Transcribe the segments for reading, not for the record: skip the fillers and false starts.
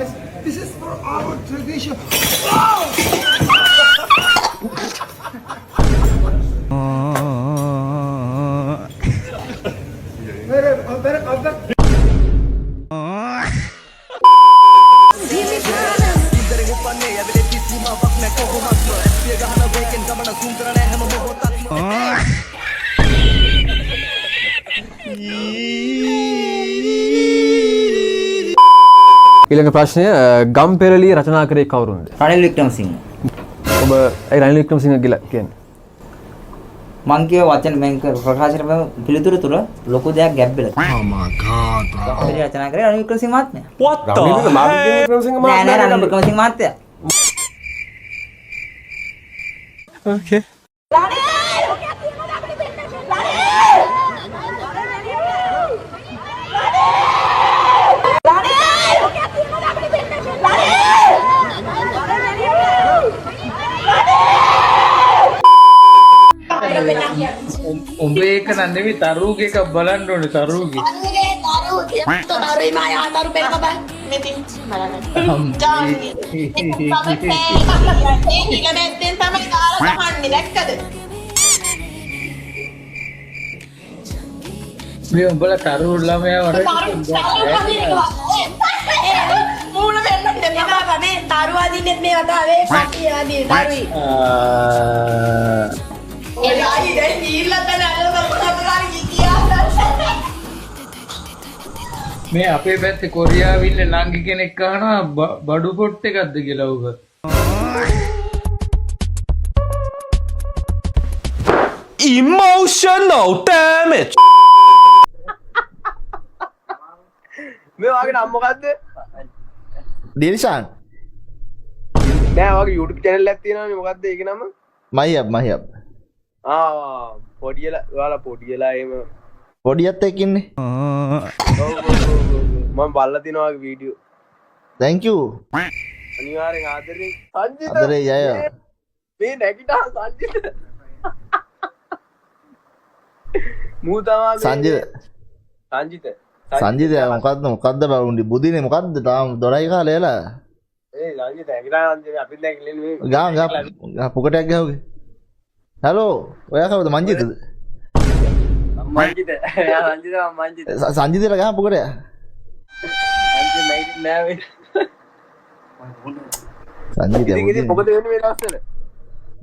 guys. This is for our tradition. ඊළඟ ප්‍රශ්නය ගම්පෙරළිය රචනා කරේ කවුරුන්ද? රනිල් වික්‍රමසිංහ. ඔබ ඒ රනිල් වික්‍රමසිංහ කියලා කියන්නේ? මං කියව වචන මම ප්‍රකාශ කරපු පිළිතුරු තුර ලොකු දෙයක් ගැප් වෙලා. Oh my god. ගම්පෙරළිය රචනා කරේ රනිල් වික්‍රමසිංහ මහත්මයා. රනිල් වික්‍රමසිංහ නෑ නෑ රනිල් වික්‍රමසිංහ මහත්තයා. ඕකේ. උඹ ඒක නෙමෙයි තරුගේ එකක් බලන්න ඕනේ තරුගේ. තරුයි මායා තරු පෙරක බං මෙතින් බලන්න. ජාමි. ඉලමෙත්තෙන් තමයි කාලා ගහන්නේ දැක්කද? මේ උඹලා තරු ළමයා වරේ මූණ වෙන්න දෙන්නා මේ තරු අදින්නෙත් මේ වතාවේ පටි අදින් තරුයි. එලායි දැන් නීල්ලත් නැලව මොකක්ද කියා. මේ අපේ පැත්තේ කොරියාවේ ඉන්න නංගි කෙනෙක් අහනවා බඩු පොට් එකක්ද කියලා උග. Emotional damage. මේ වගේ නම් මොකද්ද? දිල්ෂාන් නෑ වගේ YouTube channel එකක් තියෙනවනේ මොකද්ද ඒකේ නම? මහියබ් පොඩියලා ඔයාලා පොඩියලා එහෙම පොඩියත් එක්ක ඉන්නේ. මම බලලා තිනවා වගේ වීඩියෝ. thank you අනිවාර්යෙන් ආදරේ සංජිත. ආදරේ යය. මේ නැගිටා සංජිත. මූ තමයි සංජිත මොකද්ද බවුන්ඩි බුදිනේ මොකද්ද තාම 12 කාලේ එලා. සංජිත නැගිටා සංජිත අපිත් නැගිටින්නේ මේ. ගා පුකටයක් ගහුවේ. හලෝ ඔයා කවුද මංජිතද? මංජිත. එයා සංජිත මම මංජිත. සංජිතලා ගහ පුකට. සංජිත නැගිටින්නේ නෑ මේ. සංජිත ඉතින් මොකද වෙන්නේ මේ දවස්වල?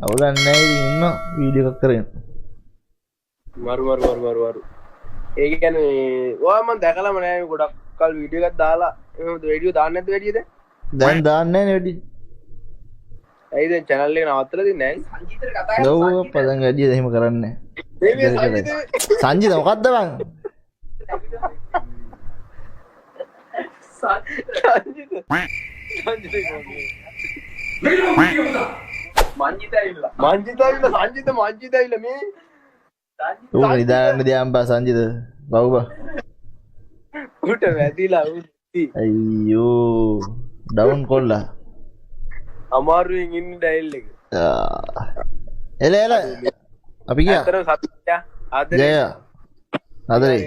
අවුලක් නැහැ ඉතින් ඉන්න වීඩියෝ එකක් කරගෙන. මරු. ඒක කියන්නේ ඔයා මම දැකලාම නෑ ගොඩක් කල් වීඩියෝ එකක් දාලා එහෙම වීඩියෝ දාන්නේ නැද්ද වැඩිද? දැන් දාන්නේ නැහැ වැඩි. ඇයි දැන් channel එක නවත්තලා තින්නේ නැහැ? සංජිතට කතා කරලා නෝ පදන් වැඩිද එහෙම කරන්නේ නැහැ. සංජිත මොකද්ද බං? මංජිත ඇවිල්ලා මේ ඌ නිදාගන්න දියම්බා සංජිත බවුබා උට වැදිලා උත්ති අයියෝ ඩවුන් කොල්ලා අමාරුවෙන් ඉන්න ඩයල් එක එල අපි ගියා අතර සත්‍යා ආදරේ ආදරේ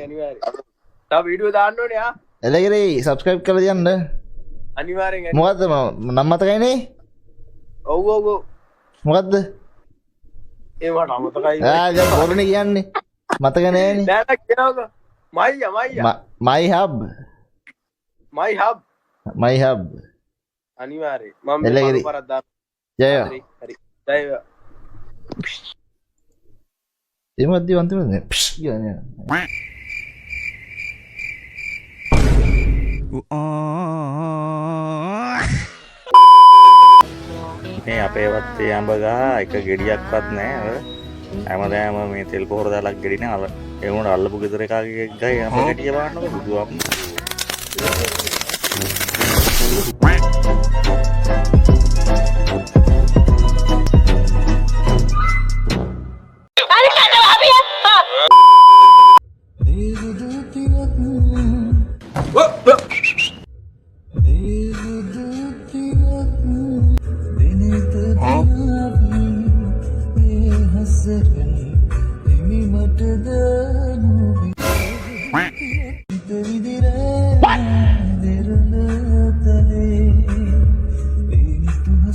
තව වීඩියෝ දාන්න ඕනේ ආ එලගිරේ සබ්ස්ක්‍රයිබ් කරලා තියන්න අනිවාර්යෙන් මොකද්ද නම් මතකයිනේ ඔව් මොකද්ද ඒ මට අමතකයි දැන් බොරුනේ කියන්නේ මතක නෑනේ නෑ කියනකො my hub අනිවාර්යෙන් මම එළගිරි. පරක් දාන්න ජය හරි ජය එමද්දි අන්තිමනේ කියන්නේ මේ අපේ වත්තේ අඹ ගහ එක ගෙඩියක්වත් නැහැ. හැමදාම මේ තෙල් පොහොර දාලා ගෙඩිනේ ඒ වුණා අල්ලපු ගෙදර එකගේ ගහේ අඹ ගෙඩිය බලන්නකො බුදුවම්. What?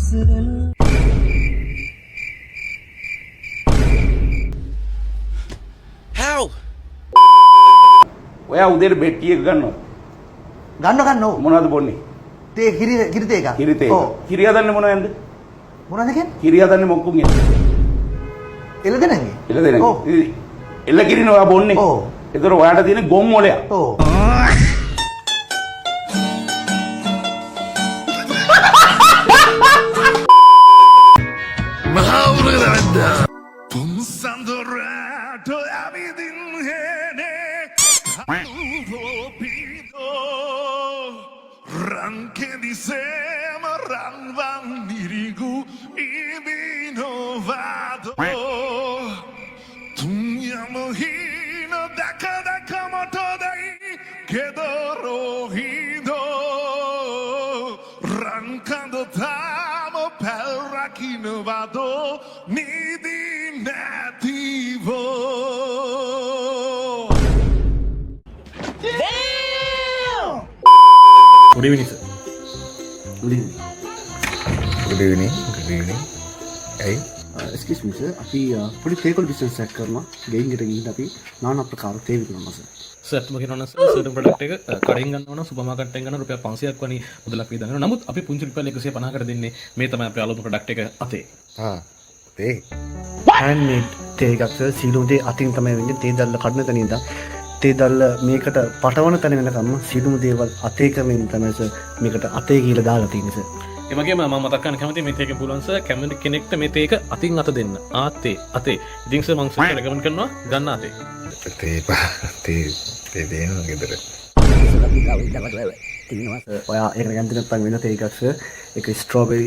ඔයා උදේට බෙට්ටි එක ගන්නවා. ගන්න ඕ. මොනවද බොන්නේ? තේ කිරි තේ එකක්. කිරිතේ. ඔව්. කිරි හදන්නේ මොනවෙන්ද? මොනවද කියන්නේ? කිරි හදන්නේ මොකක්ද? එළදෙනගේ. එළදෙන. ඔව්. එළ කිරිනේ ඔයා බොන්නේ. ඔව්. ඒතර ඔයාට තියෙන ගොම් මොලයක්. ඔව්. Good evening, sir. Good evening. ඇයි? Excuse me sir, අපි පොඩි තේකොළ බිස්නස් එකක් කරනවා. ගෙයින් එකට ගිහින් අපි নানা ප්‍රකාර තේ විකුණනවා sir. සර් මම කියනවා සර් සර්ටන් ප්‍රොඩක්ට් එක කඩෙන් ගන්නවා නම් සුපර් මාකට් එකෙන් ගන්නවා රුපියල් 500ක් වනි මුදලක් වේදන් කරනවා. නමුත් අපි පුංචි රුපියල් 150කට දෙන්නේ. මේ තමයි අපේ අලුත් ප්‍රොඩක්ට් එක අතේ. තේ. handmade තේ එකක් sir. සීලුම දේ අතින් තමයි වෙන්නේ. තේ දැල්ල කඩන තැන ඉඳන් තේ දැල්ල මේකට පටවන තැන වෙනකම්ම සීලුම දේවල් අතේ කරමින් තමයි sir මේකට අතේ කියලා දාලා තියෙන්නේ sir. ඒ වගේම මම මතක් කරන්න කැමතියි මේ තේකෙන් පුළුවන් සර් කැමති කෙනෙක්ට මේ තේක අතින් අත දෙන්න. අතේ. ඉතින් සර් මම සර් රෙකමන්ඩ් කරනවා ගන්න අතේ. තේ දෙනවා ගෙදර. ඔයා ඒකට ගන්න නැත්නම් වෙන තේ එකක් sir. ඒක ස්ට්‍රෝබෙරි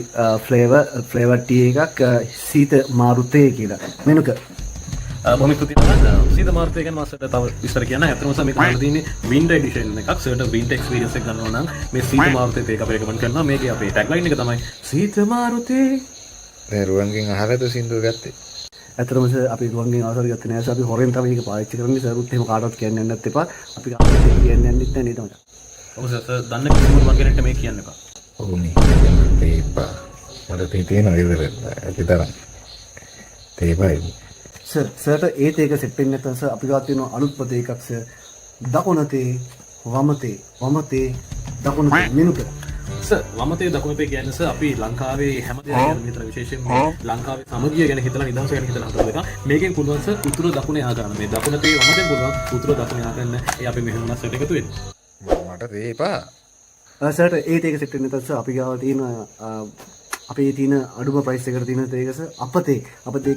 ෆ්ලේවර් ටී එකක් සීත මාරු තේ කියලා. මෙනුක බොහොම ස්තුතියි. සීත මාරු තේ ගැන මම සර්ට තව විස්තර කියන්න. ඇත්තටම සර් මේක ගන්න තියෙන්නේ වින්ටර් එඩිෂන් එකක්. සර්ට වින්ටර් එක්ස්පීරියන්ස් එක ගන්නවා නම් මේ සීත මාරු තේ එක අපි රෙකමන්ඩ් කරනවා. මේකේ අපේ ටැග්ලයින් එක තමයි සීත මාරු තේ. දැන් රුවන්ගෙන් අහලාද සින්දුව ගත්තේ? ඇත්තටම සර් අපි රුවන්ගෙන් අවසර ගත්තේ නැහැ සර්. අපි හොරෙන් තමයි මේක පාවිච්චි කරන්නේ. සර්ුත් එහෙම කාටවත් කියන්නේ නැන්නත් එපා. අපි කාටවත් කියන්නේ නැන්නෙත් නැහැ නේද මචං? ඔව් සර් දන්න කිසිම මම කෙනෙක්ට මේ කියන්න එපා. ඕනේ. තේපා. මට තේ තියෙනවා ගෙදර. ඒතරම්. තේපයි. සර්ට ඒ තේක සෙට් වෙන්නේ නැත්නම් සර් අපි ගාව තියෙන අලුත් පොත එකක් සර්. දකුණ තේ වම තේ දකුණ තේ මෙනුක. සර් වම තේ දකුණ තේ කියන්නේ සර් අපි ලංකාවේ හැම දෙයක් ගැන විතර විශේෂයෙන්ම ලංකාවේ සමගිය ගැන හිතලා නිදහස ගැන හිතලා හදන එක. මේකෙන් පුළුවන් සර් උතුර දකුණ එහා කරන්න. මේ දකුණ තේ වම තේ පුළුවන් උතුර දකුණ එහා කරන්න. ඒ අපි මෙහෙම සර්ට එකතු වෙන්නේ. මට තේපා. සර්ට ඒ තේක සෙට් වෙන්නේ නැත්නම් සර් අපි ගාව තියෙන අපේ තියෙන අඩුම ප්‍රයිස් එකට තියෙන තේක සර් අපතේ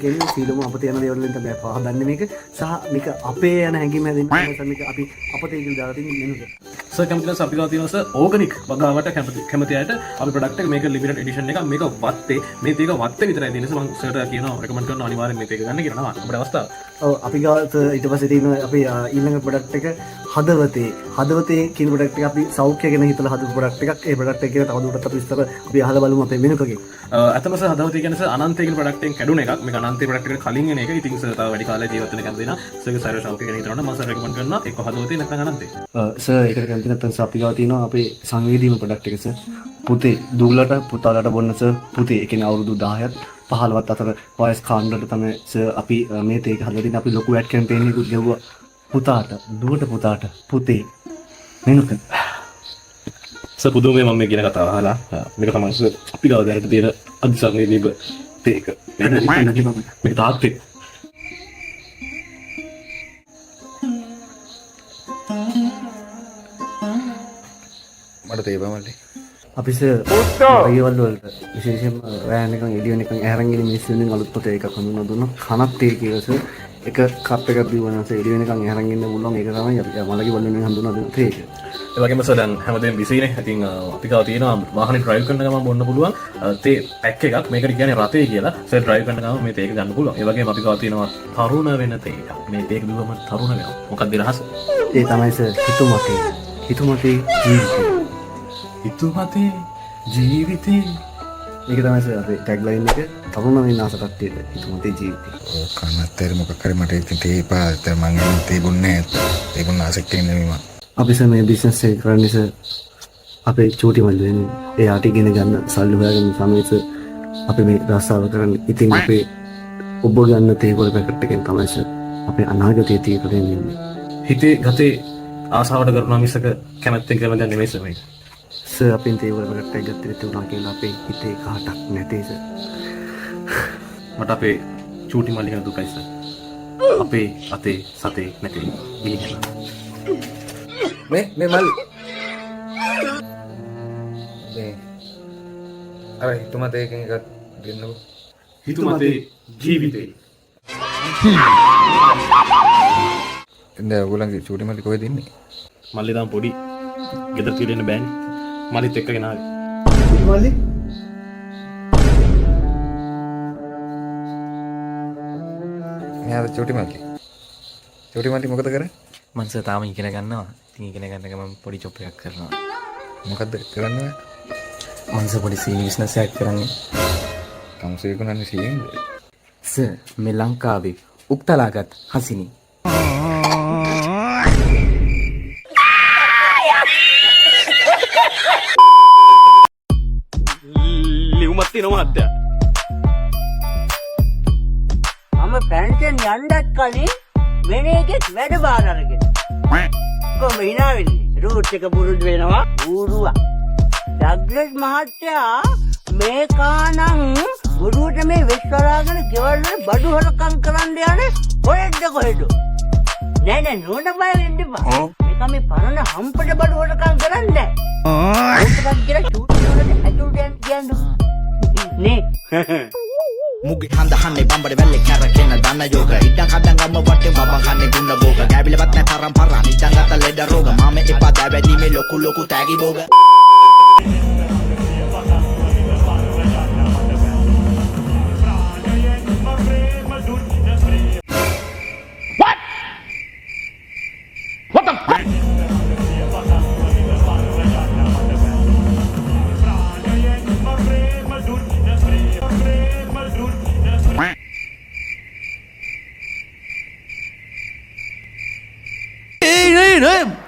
කියන්නේ සීලම අපතේ යන දේවල් වලින් තමයි පහදන්නේ මේක. සහ මේක අපේ යන හැඟීම හැදෙන්නේ සර් මේක අපි අපතේ කියලා දාලා තියෙන මෙනුක. සර් කැමතිද අපි ගාව තියෙනවා සර් ඕගනික් වගාවට කැමති අයට අපි ප්‍රොඩක්ට් එක මේක ලිමිටඩ් එඩිෂන් එකක්. මේක වත්තේ මේ තේක වත්තේ විතරයි දෙන්නේ. මම සර්ට කියනවා රෙකමන්ඩ් කරනවා අනිවාර්යෙන් මේ තේක ගන්න කියලා නම අපේ අවස්ථාව. ඔව් අපි ගාව ඊට පස්සේ තියෙන අපේ ඊළඟ ප්‍රොඩක්ට් එක හදවතේ කියන ප්‍රොඩක්ට් එක අපි සෞඛ්‍ය ගැන හිතලා හදපු ප්‍රොඩක්ට් එකක්. ඒ ප්‍රොඩක්ට් එක ගැන තවදුරටත් අපි විස්තර අපි අහලා බලමු අපේ මෙනුකගෙන්. අතම සර් හදවතේ කියන්නේ සර් අනන්තේ කියන ප්‍රොඩක්ට් එකෙන් කැඩුන එකක්. මේක අනන්තේ ප්‍රොඩක්ට් එකට කලින් එන එක. ඉතින් සර් තව වැඩි කාලයක් ජීවත් වෙන්න කැමති නම් සර්ගේ සර්ව සෞඛ්‍ය ගැන හිතනවා නම් මම සර් රෙකමන්ඩ් කරනවා එක්ක හදවතේ නැත්නම් අනන්තේ. සර් ඒකට කැමති නැත්නම් සර් අපි ගාව තියෙනවා අපේ සංවේදීම ප්‍රොඩක්ට් එක සර්. පුතේ දුවලට පුතාලට බොන්න සර්. පුතේ ඒ කියන්නේ අවුරුදු 10ත් 15ත් අතර වයස් කාණ්ඩවලට තමයි සර් අපි මේ තේක හදලා තියෙන්නේ. අපි ලොකු ඇඩ් කැම්පේන් එකකුත් ගෙවුවා. පුතාට පුතේ මෙනුක. සර් පුදුමයි මම මේ කියන කතාව අහලා මේක තමයි සර් අපි ගාව දැනට තියෙන අධිසංවේදීව තේක. මේ තාත්තේ මට තේපා මල්ලි. අපි සර් රයිවල් වලට විශේෂයෙන්ම රෑන් එකන් එළියන එකන් ඇරන් ගිහින් මිස් වෙනින් අලුත් පොත එකක් හඳුන්වලා දුන්නා. කනත් තේ කියලා සර්. එක කප් එකක් බිව්වනම් සර් එළියන එකන් ඇරන් ඉන්න පුළුවන්. ඒක තමයි අපි මලගේ වලින් හඳුන්වලා දුන්න තේ එක. ඒ වගේම සර් දැන් හැමදේම බිසිනේ. ඉතින් අපි ගාව තියෙනවා වාහනේ ඩ්‍රයිව් කරන ගමන් බොන්න පුළුවන් තේ පැක් එකක්. මේකට කියන්නේ රතේ කියලා. සර් ඩ්‍රයිව් කරන ගමන් මේ තේක ගන්න පුළුවන්. ඒ වගේම අපි ගාව තියෙනවා තරුණ වෙන තේ එකක්. මේ තේක බිව්වම තරුණ වෙනවා. මොකක්ද රහස? ඒ තමයි සර් හිතුමතේ ජීවිතේ. හිතුමතේ ජීවිතේ. ඒක තමයි සර් අපේ ටැග්ලයින් එක. තරුණ වෙන ආස කට්ටියට හිතුමතේ ජීවිතේ. කන්නත්තර මොකක් කරේ මට ඉතින් තේපා. දැන් මං තේ බොන්නේ නැහැ. තේ බොන්න ආසෙක් ඉන්නේ මම. අපි සර් මේ බිස්නස් එක කරන්නේ සර් අපේ චූටි මල්ලි වෙන්නේ. එයාට ඉගෙන ගන්න සල්ලි හොයාගන්න සමයේ සර් අපි මේ රස්සාව කරන්නේ. ඉතින් අපේ ඔබ ගන්න තේකොළ පැකට් එකෙන් තමයි සර් අපේ අනාගතයේ තීරණය වෙන්නේ. හිතේ ගතේ ආසාවට කරනවා මිසක කැමැත්තෙන් කරන දේ නෙමෙයි සර් මේ. සර් අපෙන් තේකොළ පැකට් එක ගත්තේ තුනා කියලා අපේ හිතේ කාටක් නැtei සර්. මට අපේ චූටි මල්ලි ගැන දුකයි සර්. අපේ අතේ සතේ නැති ගිහින් මේ මල්ලි මේ අර හිතුමත එකෙන් එකක් දෙන්නකෝ. හිතුමතේ ජීවිතේ දැන් ඔයගොල්ලන්ගේ චූටි මල්ලි කොහෙද ඉන්නේ? මල්ලි දාම් පොඩි ගෙදර තියලා බෑනේ. මල්ලිත් එක්කගෙන ආවේ. මල්ලි මෙයාද චූටි මල්ලි? චූටි මල්ලි මොකද කරන්නේ? මං සර් තාම ඉගෙන ගන්නවා. ඉතින් ඉගෙන ගන්න එක මම පොඩි ජොබ් එකක් කරනවා. මොකද්ද කරන්නේ? මං සර් පොඩි සීනි බිස්නස් එකක් කරන්නේ. කම්සේ කොනන්නේ සීයෙන්ද? සර් මේ ලංකාවේ උක්තලාගත් හසිනි. ලියුමක් තියෙනවා මහත්තයා. මම පැන්ටෙන් යන්නත් කලින් වෙන එකෙක් වැඩ බාර අරගෙන. කොහොම hina වෙන්නේ? රූට් එක පුරුදු වෙනවා. ඌරුවා. ඩග්ලස් මහත්තයා මේ කානම් බුරුවට මේ වෙස්වලාගෙන ගෙවල් වල බඩු හොරකම් කරන්න යන්නේ කොහෙද කොහෙද? නෑ නෝන බය වෙන්න එපා. මේක මේ පරණ හම්පට බඩු හොරකම් කරන්නේ. ඕකවත් කියලා චූටි වලට ඇතුළට යන්න නේ. මුගේ හඳහන්නේ බම්බඩ වැල්ලේ කැරකෙන දන යෝග ඉඩම් කඩම් ගම්ම වටේ බබන් කන්නේ දුන්න බෝග ගෑවිලවත් නැ පරම්පරා නිදන් ගත ලෙඩ රෝග මාම එපා දැවැදීමේ ලොකු තෑගි බෝග.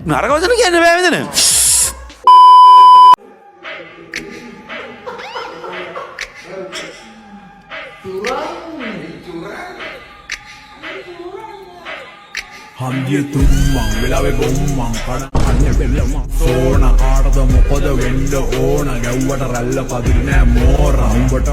නරක වචන කියන්න බෑ මෙතන. හන්දිය තුම්මං වෙලාවේ බොම්මං කඩන්නේ බෙල්ලම සෝන කාටද මොකද වෙන්න ඕන ගැව්වට රැල්ල පදිරි නෑ මෝර උඹට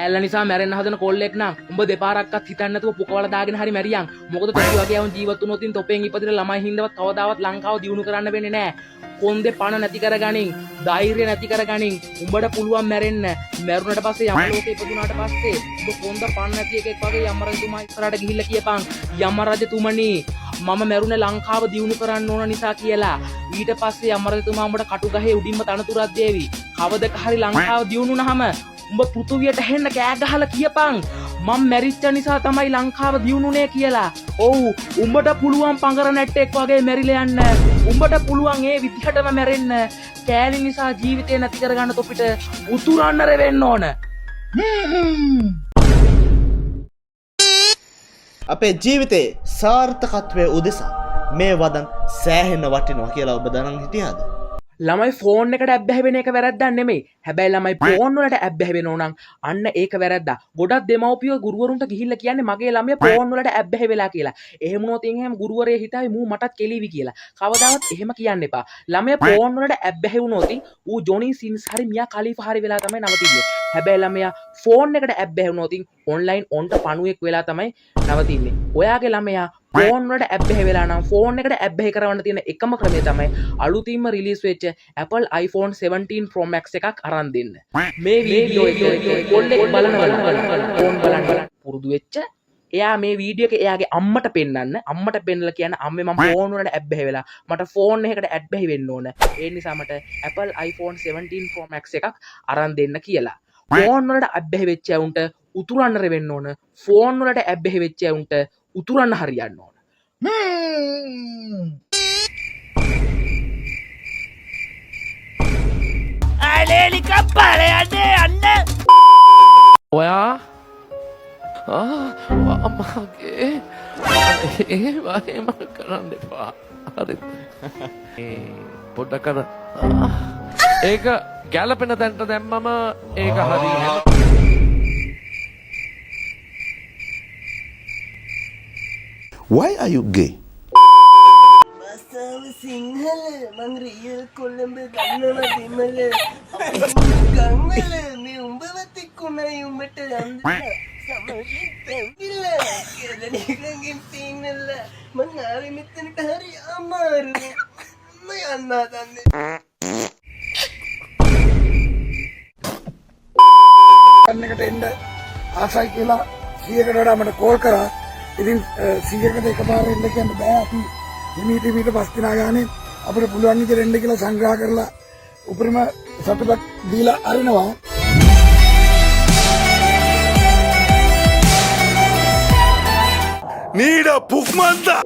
ඇල්ල නිසා මැරෙන්න හදන කොල්ලෙක් නම් උඹ දෙපාරක්වත් හිතන්නේ නැතුව පුකවල දාගෙන හරි මැරියන්. මොකද තොපි වගේ අවුන් ජීවත් වුණොත් ඉතින් තොපෙන් ඉපදින ළමයි හින්දවත් කවදාවත් ලංකාව දියුණු කරන්න වෙන්නේ නැහැ. කොන්දේ පණ නැති කරගනින්, ධෛර්යය නැති කරගනින්. උඹට පුළුවන් මැරෙන්න. මැරුණට පස්සේ යම ලෝකේ ඉපදුනාට පස්සේ උඹ කොන්ද පණ නැති එකෙක් වගේ යම රජතුමා ඉස්සරහට ගිහිල්ලා කියපන් යම රජතුමනි මම මැරුණේ ලංකාව දියුණු කරන්න ඕන නිසා කියලා. ඊට පස්සේ යම රජතුමා උඹට කටු ගහේ උඩින්ම තනතුරක් දෙවි. කවදක හරි ලංකාව දියුණු වුණාම උඹ පෘථුවියට හෙන්න කෑ ගහලා කියපන් මම මැරිච්ච නිසා තමයි ලංකාව දියුණුනේ කියලා. ඔව් උඹට පුළුවන් පංගර නැට්ටෙක් වගේ මැරිලා යන්න. උඹට පුළුවන් ඒ විදිහටම මැරෙන්න. කෑලි නිසා ජීවිතේ නැති කරගන්න තොපිට උතුරන්න රෙවෙන්න ඕන. අපේ ජීවිතේ සාර්ථකත්වයේ උදෙසා මේ වදන් සෑහෙන වටිනවා කියලා ඔබ දැනන් හිටියාද? ළමයි ෆෝන් එකට ඇබ්බැහි වෙන එක වැරද්දක් නෙමෙයි. හැබැයි ළමයි ෆෝන් වලට ඇබ්බැහි වෙනෝ නම් අන්න ඒක වැරද්දා. ගොඩක් දෙමව්පියෝ ගුරුවරුන්ට ගිහිල්ලා කියන්නේ මගේ ළමයා ෆෝන් වලට ඇබ්බැහි වෙලා කියලා. එහෙම වුණොත් එහෙම ගුරුවරයා හිතාවි මූ මටත් කෙලීවි කියලා. කවදාවත් එහෙම කියන්න එපා. ළමයා ෆෝන් වලට ඇබ්බැහි වුණොත් ඌ ජොනි සින්ස් හරි මියා කලීෆා හරි වෙලා තමයි නවතින්නේ. හැබැයි ළමයා ෆෝන් එකට ඇබ්බැහි වුණොත් ඔන්ලයින් ඔන්ට පණුවෙක් වෙලා තමයි නවතින්නේ. ඔයාගේ ළමයා ෆෝන් වලට ඇබ්බැහි වෙලා නම් ෆෝන් එකට ඇබ්බැහි කරවන්න තියෙන එකම ක්‍රමය තමයි අලුතින්ම රිලීස් වෙච්ච Apple iPhone 17 Pro Max එකක් අරන් දෙන්න. මේ වීඩියෝ එක කොල්ලෙක් බලන ෆෝන් බලන්න පුරුදු වෙච්ච එයා මේ වීඩියෝ එක එයාගේ අම්මට පෙන්නන්න. අම්මට පෙන්නලා කියන අම්මේ මම ෆෝන් වලට ඇබ්බැහි වෙලා මට ෆෝන් එකකට ඇබ්බැහි වෙන්න ඕන. ඒ නිසා මට Apple iPhone 17 Pro Max එකක් අරන් දෙන්න කියලා. ෆෝන් වලට ඇබ්බැහි වෙච්ච උන්ට උතුරන්න රෙවෙන්න ඕන. ෆෝන් වලට ඇබ්බැහි වෙච්ච උන්ට උතුරන්න හරියන්න ඕන. අලේලි කප්පල යන්නේ යන්න. ඔයා අම්මගේ ඒ වගේම කරන්න එපා. හරි පොඩ්ඩක් අර ඒක ගැලපෙන තැනට දැම්මම ඒක හරි Why are you gay? Sinhala මං රියල් කොළඹ ගන්නවා දෙමළ ගංවල මේ උඹවත් එක්කුණයි උඹට යන්න සමගින් තැවිල්ල කෙලනිකගෙන් පීනල්ල මං ආවේ මෙතනට හරි අමාරු මම යන්න හදන්නේ එකට එන්න ආසයි කියලා 100කට වඩා මට කෝල් කරා. ඉතින් 100කට එකපාර එන්න කියන්න බෑ. අපි හිමීට පස් දිනා ගානේ අපිට පුළුවන් විදිහට එන්න කියලා සංග්‍රහ කරලා උපරිම සතුටක් දීලා අරිනවා. Need a pukmanta!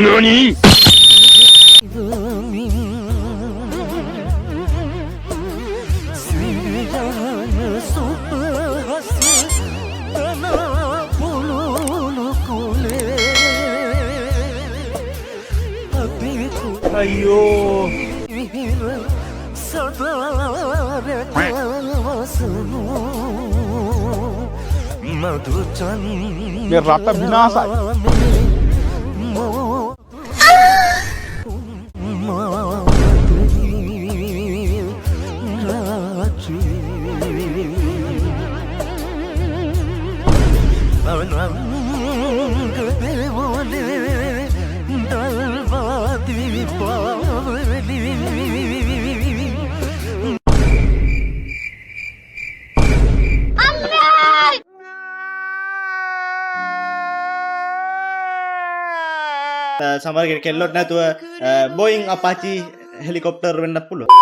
NANI?! අයියෝ මේ රට විනාශයි. සමහර කෙල්ලොත් නැතුව බෝයින් අපාචි හෙලිකොප්ටර් වෙන්න පුළුවන්.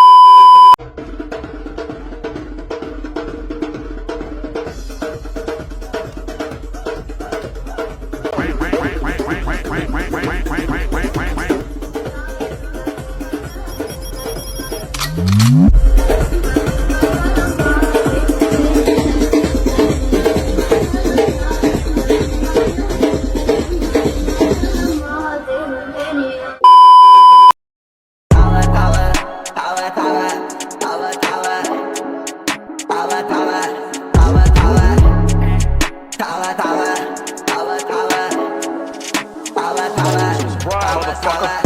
Motherfucker.